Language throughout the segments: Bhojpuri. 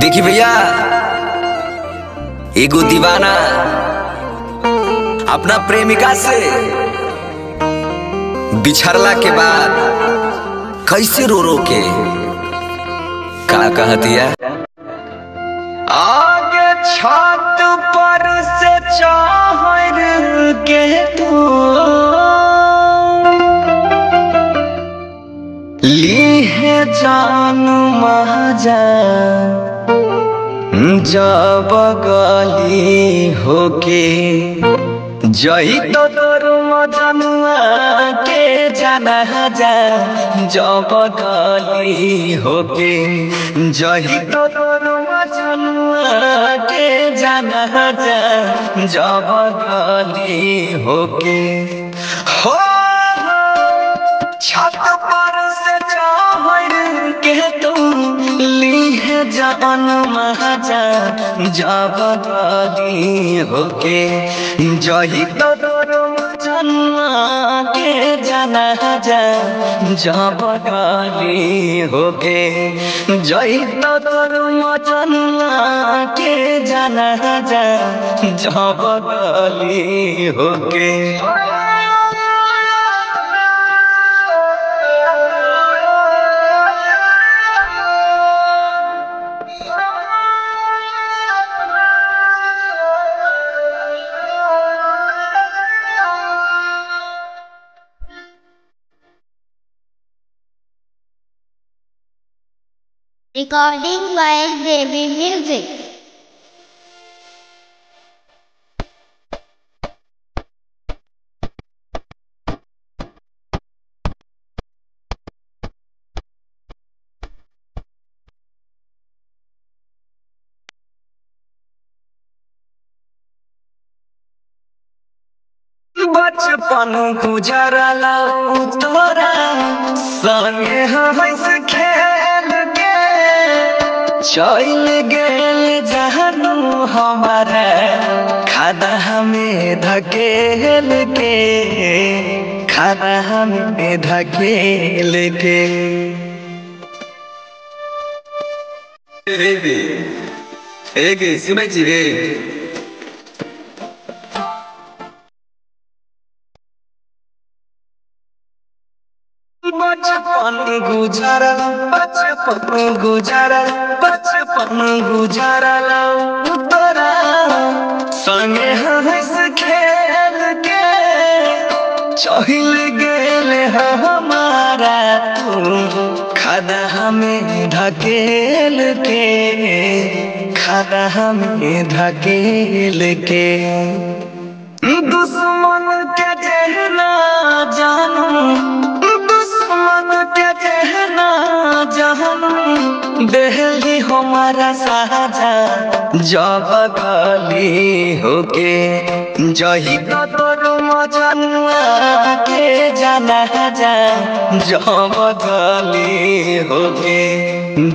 देखी भैया, एगो दीवाना अपना प्रेमिका से बिछड़ला के बाद कैसे रो रो के का कहती है। आगे छत पर से चाहर के तू ली है जान महाजा जब गली होके जही तो तोर मजनुआ के जाना जा जब गली होके जही तो तोर मजनुआ के जाना जा जब गली होके हो छत पर से चाहर के तुम ली है जान महाजा जब गली होके जही तो तोर मजनुआ के जाना जा जब गली होके जही तो तोर मजनुआ के जाना जा जब गली होके। Recording by Baby Music. बचपन गुजरला तोरा संगे हंस खेल के चल गेल जहनु हमारा खाना हमें धकेल के खाना हमें धकेल के। एगे सुनै छी रे बचपन गुजरल तोरा संगे हंस खेल के चल गेल हमारा तू खाना हमें धकेल के खाना हमें धकेल के। दुश्मन के कहना जानू कहना जहन बेहली हमारा साजा जब गली होके जही तो तोर मजनुआ के जाना जा जब गली होके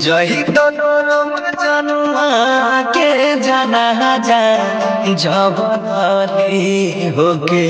जही तो तोर मजनुआ के जाना जा जब गली होके।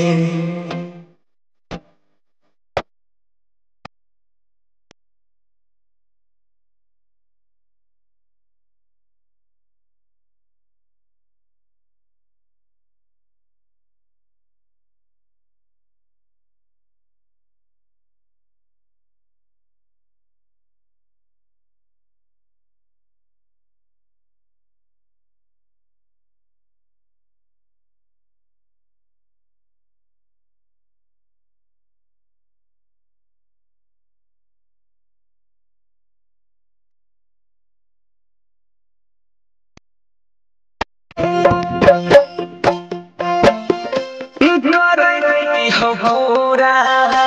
पूरा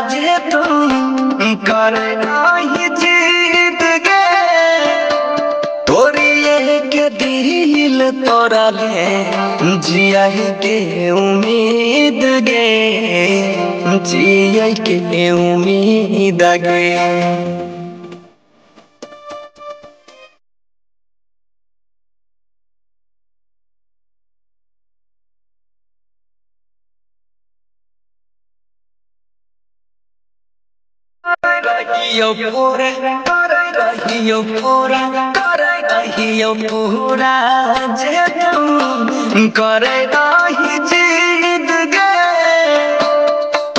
जे तुम कर नहीं जीत गे तोरी एक दिल तोरा ले जिया के उम्मीद गे जिया के उम्मीद गे। Yo, रहियो पूरा करे रहियो पूरा जे तुम करे रही जिद गे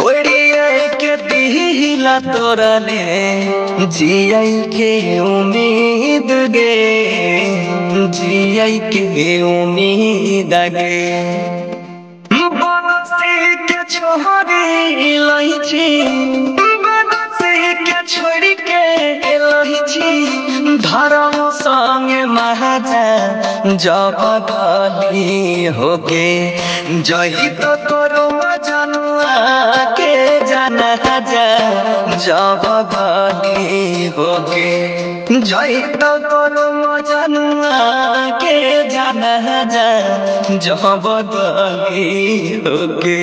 तोड़िए के दिला तोरा ने जियाई के उम्मीद गे जियाई के उम्मीद गे बनसी के छोड़ी लाई छी बनसी के छोड़ी के लाई छी धर्म संगे महाजा जब गली होके जही तो तोरो जनुआ के जाना जा जब गली होके जही तो तोरो जनुआ के जाना जा जब गली होके